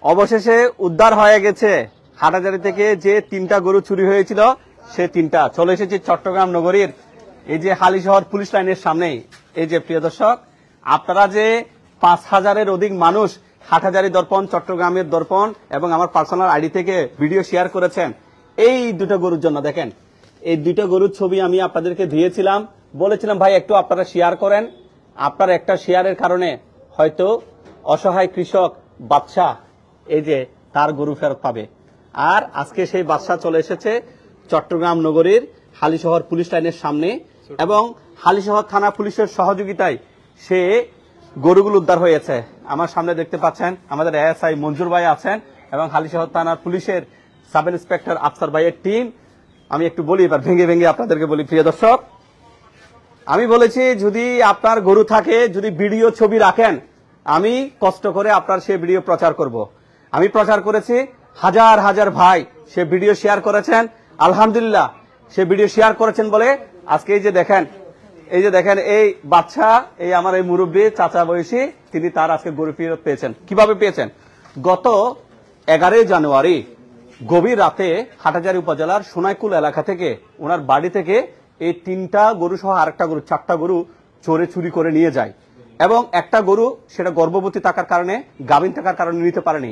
অবশেষে উদ্ধার হয়ে গেছে হাটাজারি থেকে যে 3টা গরু চুরি হয়েছিল, সে 3টা চলে এসেছে চট্টগ্রাম নগরীর এই যে হালিশহর পুলিশ লাইনের সামনেই। এই যে প্রিয় দর্শক, আপনারা যে 5,000-এর অধিক মানুষ হাটহাজারী দর্পণ, চট্টগ্রামের দর্পণ এবং আমার পার্সোনাল আইডি থেকে ভিডিও শেয়ার করেছেন এই 2টা গরুর জন্য। দেখেন, এই 2টা গরুর ছবি আমি আপনাদেরকে দিয়েছিলাম, বলেছিলাম ভাই একটু আপনারা শেয়ার করেন। আপনার একটা শেয়ারের কারণে হয়তো অসহায় কৃষক বাদশা এই যে তার গরু ফেরত পাবে। আর আজকে সেই বাদশা চলে এসেছে চট্টগ্রাম নগরীর হালিশহর পুলিশ লাইনের সামনে এবং হালিশহর থানা পুলিশের সহযোগিতায় সে গরুগুলো উদ্ধার হয়েছে। আমার সামনে দেখতে পাচ্ছেন আমাদের এএসআই মঞ্জুর ভাই আছেন এবং হালিশহর থানার পুলিশের সাব ইন্সপেক্টর আফসার ভাইয়ের টিম। আমি একটু বলি, এবার ভেঙে ভেঙে আপনাদেরকে বলি। প্রিয় দর্শক, আমি বলেছি যদি আপনার গরু থাকে, যদি ভিডিও ছবি রাখেন, আমি কষ্ট করে আপনার সে ভিডিও প্রচার করব। আমি প্রচার করেছি, হাজার হাজার ভাই সে ভিডিও শেয়ার করেছেন। আলহামদুলিল্লাহ, সে ভিডিও শেয়ার করেছেন বলে আজকে এই যে দেখেন, এই বাচ্চা, এই আমার এই মুরব্বী চাচা বয়সী, তিনি তার আজকে গরু ফেরত পেয়েছেন। কিভাবে পেয়েছেন? গত 11 জানুয়ারি গভীর রাতে হাটহাজারী উপজেলার সোনাইকুল এলাকা থেকে ওনার বাড়ি থেকে এই 3টা গরু সহ আরেকটা গরু, 4টা গরু চোরে চুরি করে নিয়ে যায় এবং একটা গরু সেটা গর্ভবতী থাকার কারণে, গাভীন থাকার কারণে নিতে পারেনি।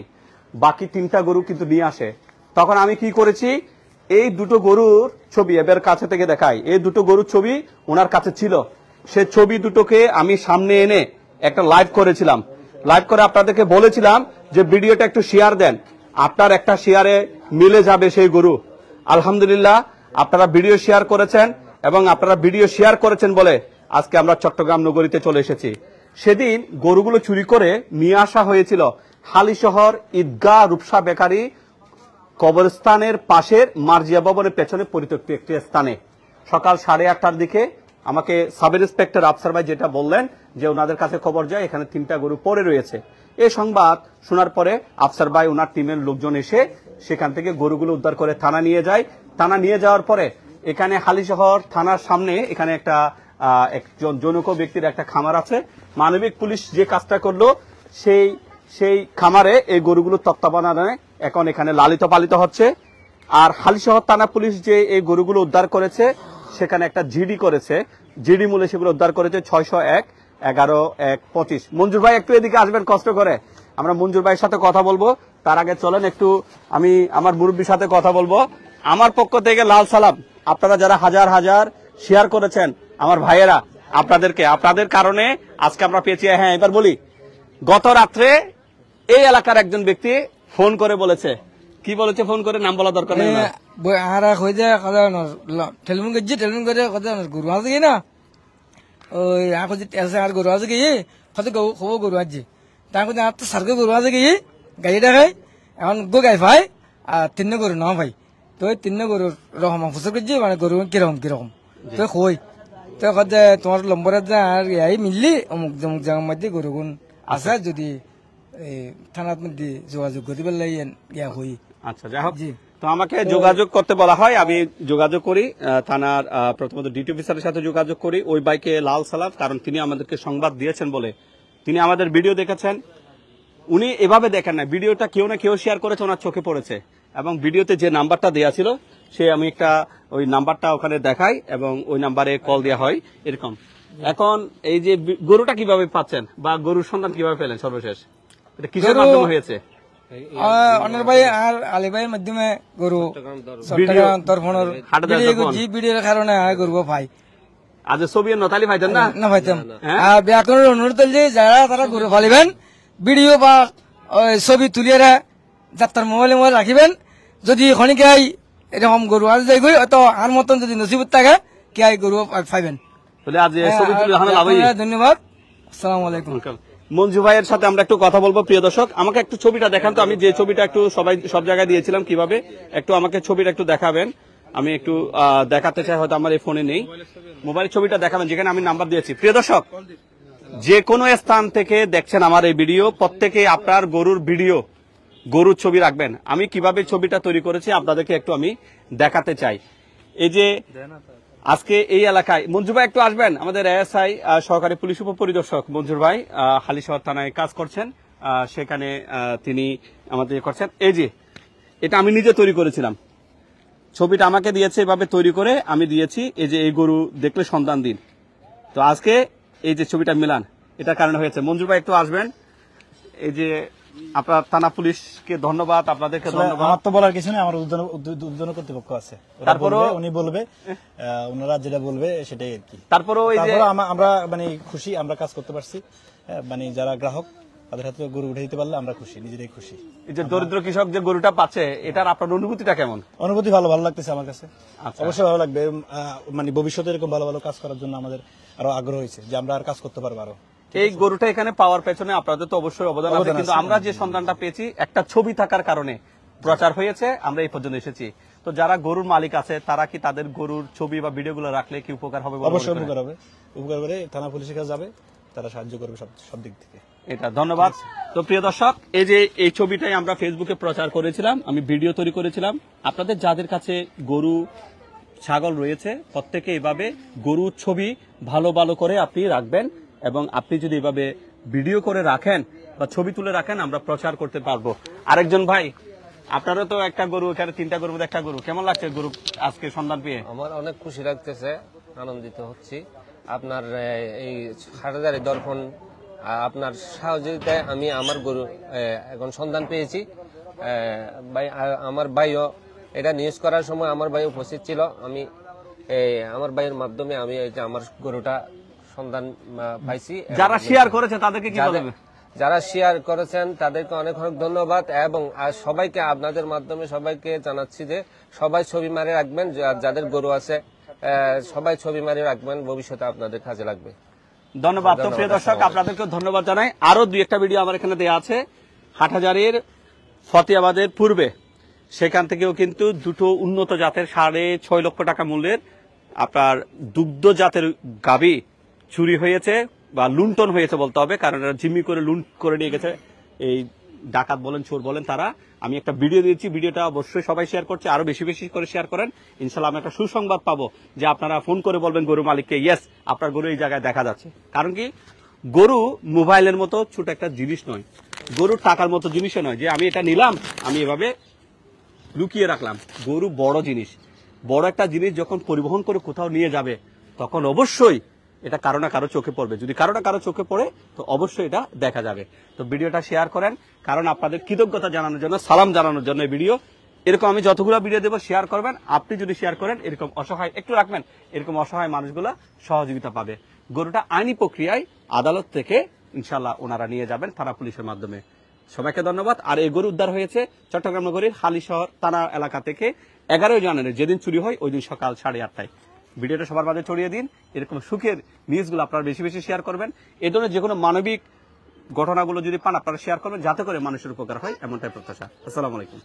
বাকি 3টা গরু কিন্তু নিয়ে আসে। তখন আমি কি করেছি, এই 2টো গরুর ছবি এবার কাছে থেকে দেখাই। এই 2টো গরুর ছবি ওনার কাছে ছিল। সে ছবি দুটোকে আমি সামনে এনে একটা লাইভ করেছিলাম। লাইভ করে আপনাদেরকে বলেছিলাম যে ভিডিওটা একটু শেয়ার দেন, আপনার একটা শেয়ারে মিলে যাবে সেই গরু। আলহামদুলিল্লাহ, আপনারা ভিডিও শেয়ার করেছেন এবং আপনারা ভিডিও শেয়ার করেছেন বলে আজকে আমরা চট্টগ্রাম নগরীতে চলে এসেছি। সেদিন গরুগুলো চুরি করে নিয়ে আসা হয়েছিল হালিশহর ঈদগাহ রূপসা বেকারি কবরস্থানের পাশের মার্জিয়া ভবনের পেছনে পরিত্যক্ত একটি স্থানে। সকাল 8:30টার দিকে আমাকে সাব ইন্সপেক্টর আফসার ভাই যেটা বললেন যে ওনাদের কাছে খবর যায় এখানে 3টা গরু পড়ে রয়েছে। এই সংবাদ শোনার পরে আফসার ভাই ওনার টিমের লোকজন এসে সেখান থেকে গরুগুলো উদ্ধার করে থানা নিয়ে যায়। থানা নিয়ে যাওয়ার পরে এখানে হালিশহর থানার সামনে এখানে একজন জনৈক ব্যক্তির একটা খামার আছে। মানবিক পুলিশ যে কাজটা করলো, সেই খামারে এই গরুগুলো তত্ত্বাবধানে এখন এখানে লালিত পালিত হচ্ছে। আর হালিশহর থানা পুলিশ যে এই গরুগুলো উদ্ধার করেছে সেখানে একটা জিডি করেছে, জিডি মূলে সেগুলো উদ্ধার করেছে 601-11-1-25। মঞ্জুর ভাই একটু এদিকে আসবেন কষ্ট করে, আমরা মঞ্জুর ভাইয়ের সাথে কথা বলবো। তার আগে চলেন একটু আমি আমার মুরব্বীর সাথে কথা বলবো। আমার পক্ষ থেকে লাল সালাম, আপনারা যারা হাজার হাজার শেয়ার করেছেন আমার ভাইয়েরা, আপনাদের কারণে আজকে আমরা পেয়েছি। হ্যাঁ, এবার বলি, গত রাত্রে এই এলাকার একজন ব্যক্তি ফোন করে বলেছে, কি বলেছে ফোন করে, নাম বলা দরকার নেই, টেলিফোন করে গরু আছে কি না, ওই আর গরু আছে কি খবর গরু আছে, তার আর তো সার্কে গরু আছে কি গাড়ি দেখায় এখন গো গাই ভাই আর 3 গরু না ভাই, তো 3 গরুর রকম ফুসর করছি, মানে গরু কিরকম তো কই তো তোমার নম্বরে আর মিললি অমুক জমুক জায়গার মধ্যে গরু গুণ আছে, যদি থানার মধ্যে যোগাযোগ করতে পারলে ইয়া হই। আচ্ছা, যাই হোক, তো আমাকে যোগাযোগ করতে বলা হয়, আমি যোগাযোগ করি থানার প্রথমত ডিউটি অফিসারের সাথে যোগাযোগ করি। ওই বাইকে লাল সালাম, কারণ তিনি আমাদেরকে সংবাদ দিয়েছেন বলে তিনি আমাদের ভিডিও দেখেছেন। উনি এভাবে দেখেন না, ভিডিওটা কেউ না কেউ শেয়ার করেছে, ওনার চোখে পড়েছে এবং ভিডিওতে যে নাম্বারটা দেওয়া ছিল সে আমি একটা ওই নাম্বারটা ওখানে দেখাই এবং ওই নাম্বারে কল দেওয়া হয় এরকম। এখন এই যে গরুটা কিভাবে পাচ্ছেন বা গরুর সন্ধান কিভাবে পেলেন সর্বশেষ, এটা কিসের মাধ্যমে হয়েছে? অনার ভাই আর আলী ভাইয়ের মাধ্যমে গরু ভিডিওর কারণে গরু পাই। আজ ছবি নতালি পাইতেন না পাইতাম। ব্যাকরণের অনুরোধ যে যারা তারা গরু ফালিবেন ভিডিও বা ছবি তুলিয়ে যাত্রার মোবাইলে রাখিবেন। যদি খনিকে এরকম গরু আজ যাই গই তো আর মতন যদি নসিবত থাকে কে গরু পাইবেন। ধন্যবাদ, আসসালামু আলাইকুম। মঞ্জু ভাইয়ের সাথে আমরা একটু কথা বলবো। প্রিয় দর্শক, আমাকে একটু ছবিটা দেখান তো, আমি যে ছবিটা একটু সব জায়গায় দিয়েছিলাম কিভাবে, একটু আমাকে ছবিটা একটু দেখাবেন। আমি একটু দেখাতে চাই, হয়তো আমার এই ফোনে নেই, মোবাইল ছবিটা দেখাবেন যেখানে আমি নাম্বার দিয়েছি। প্রিয় দর্শক, যে কোনো স্থান থেকে দেখছেন আমার এই ভিডিও, প্রত্যেকে আপনার গরুর ছবি রাখবেন। আমি কিভাবে ছবিটা তৈরি করেছি আপনাদেরকে একটু আমি দেখাতে চাই। এই যে আজকে এই এলাকায়, মঞ্জুর ভাই একটু আসবেন, আমাদের এএসআই সহকারী পুলিশ উপপরিদর্শক মঞ্জুর ভাই হালিশহর থানায় কাজ করছেন। সেখানে তিনি আমাদের করছেন। এই যে এটা আমি নিজে তৈরি করেছিলাম, ছবিটা আমাকে দিয়েছে এভাবে তৈরি করে আমি দিয়েছি। এই যে এই গরু দেখলে সন্তান দিন, তো আজকে এই যে ছবিটা মিলান এটার কারণে হয়েছে। মঞ্জুর ভাই একটু আসবেন। এই যে আপনার থানা পুলিশকে ধন্যবাদ, আপনাদেরকে ধন্যবাদ। আমার তো বলার কিছু নেই, আমার উদ্বোধন কর্তৃপক্ষ আছে, তারপরও উনি বলবে, ওনারা যেটা বলবে সেটাই আর কি। তারপরেও এই যে আমরা মানে খুশি, আমরা কাজ করতে পারছি, মানে যারা গ্রাহক তাদের হাতে গরু উঠে দিতে পারলে আমরা খুশি, নিজেরাই খুশি। এই যে দরিদ্র কৃষক যে গরুটা পাচ্ছে, এটার আপনার অনুভূতিটা কেমন? অনুভূতি ভালো লাগতেছে আমার কাছে। আচ্ছা। অবশ্যই ভালো লাগবে, মানে ভবিষ্যতে এরকম ভালো ভালো কাজ করার জন্য আমাদের আরো আগ্রহ হয়েছে যে আমরা আর কাজ করতে পারবো আরো। এই গরুটা এখানে পাওয়ার পেছনে আপনাদের তো অবশ্যই অবদান আছে, কিন্তু আমরা যে সন্ধানটা পেয়েছি একটা ছবি থাকার কারণে প্রচার হয়েছে, আমরা এই পর্যন্ত এসেছি। তো যারা গরুর মালিক আছে তারা কি তাদের গরুর ছবি বা ভিডিওগুলো রাখলে কি উপকার হবে? অবশ্যই উপকার হবে, উপকার করে থানা পুলিশের কাছে যাবে, তারা সাহায্য করবে সব দিক থেকে। এটা ধন্যবাদ। তো প্রিয় দর্শক, এই যে এই ছবিটাই আমরা ফেসবুকে প্রচার করেছিলাম, আমি ভিডিও তৈরি করেছিলাম। আপনাদের যাদের কাছে গরু ছাগল রয়েছে প্রত্যেকে এভাবে গরুর ছবি ভালো ভালো করে আপনি রাখবেন, এবং আপনি যদি এভাবে ভিডিও করে রাখেন বা ছবি তুলে রাখেন আমরা প্রচার করতে পারবো। আরেকজন ভাই, আপনারও তো একটা গরু, এখানে তিনটা গরুর মধ্যে একটা গরু, কেমন লাগছে গরু আজকে সন্ধান পেয়ে? আমার অনেক খুশি লাগতেছে, আনন্দিত হচ্ছি। আপনার এই হাটহাজারী দর্পণ আপনার সহযোগিতায় আমি আমার গরু এখন সন্ধান পেয়েছি। আমার ভাইও এটা নিউজ করার সময় আমার ভাই উপস্থিত ছিল। আমি আমার ভাইয়ের মাধ্যমে আমি আমার গরুটা সন্ধান পাইছি। যারা শেয়ার করেছে তাদেরকে কি বলবেন? যারা শেয়ার করেছেন তাদেরকে অনেক অনেক ধন্যবাদ, এবং সবাইকে আপনাদের মাধ্যমে সবাইকে জানাচ্ছি যে সবাই ছবি মারে রাখবেন, যাদের গরু আছে সবাই ছবি মারে রাখবেন, ভবিষ্যতে আপনাদের কাজে লাগবে। ধন্যবাদ। তো প্রিয় দর্শক, আপনাদেরকে ধন্যবাদ জানাই। আরো দুই একটা ভিডিও আমার এখানে দেওয়া আছে হাটহাজারীর ফতেয়াবাদের পূর্বে, সেখান থেকেও কিন্তু দুটো উন্নত জাতের 6.5 লক্ষ টাকা মূল্যের আপনার দুগ্ধ জাতের গাভী চুরি হয়েছে বা লুণ্ঠন হয়েছে বলতে হবে, কারণ এরা জিম্মি করে লুণ্ঠ করে নিয়ে গেছে এই ডাকাত বলেন চোর বলেন তারা। আমি একটা ভিডিও দিয়েছি, ভিডিওটা অবশ্যই সবাই শেয়ার করছে, আরো বেশি বেশি করে শেয়ার করেন। ইনশাল্লাহ আমি একটা সুসংবাদ পাবো যে আপনারা ফোন করে বলবেন গরু মালিককে, ইয়েস আপনার গরু এই জায়গায় দেখা যাচ্ছে। কারণ কি, গরু মোবাইলের মতো ছোট একটা জিনিস নয়, গরু টাকার মতো জিনিসও নয় যে আমি এটা নিলাম আমি এভাবে লুকিয়ে রাখলাম। গরু বড় জিনিস, বড় একটা জিনিস যখন পরিবহন করে কোথাও নিয়ে যাবে তখন অবশ্যই এটা কারো না কারো চোখে পড়বে। যদি কারো না কারো চোখে পড়ে তো অবশ্যই এটা দেখা যাবে। তো ভিডিওটা শেয়ার করেন, কারণ আপনাদের কৃতজ্ঞতা জানানোর জন্য, সালাম জানানোর জন্য এই ভিডিও। এরকম আমি যতগুলো ভিডিও দেবো শেয়ার করবেন। আপনি যদি শেয়ার করেন, এরকম অসহায় একটু রাখবেন, এরকম অসহায় মানুষগুলা সহযোগিতা পাবে। গরুটা আইনি প্রক্রিয়ায় আদালত থেকে ইনশাল্লাহ ওনারা নিয়ে যাবেন থানা পুলিশের মাধ্যমে। সবাইকে ধন্যবাদ। আর এই গরু উদ্ধার হয়েছে চট্টগ্রাম নগরীর হালিশহর থানা এলাকা থেকে 11 জানুয়ারি, যেদিন চুরি হয় ওই দিন সকাল 8:30টায়। ভিডিওটা সবার মাঝে ছড়িয়ে দিন। এরকম সুখের নিউজগুলো আপনারা বেশি বেশি শেয়ার করবেন। এই ধরনের যে কোনো মানবিক ঘটনাগুলো যদি পান আপনারা শেয়ার করবেন, যাতে করে মানুষের উপকার হয়, এমনটাই প্রত্যাশা। আসসালামু আলাইকুম।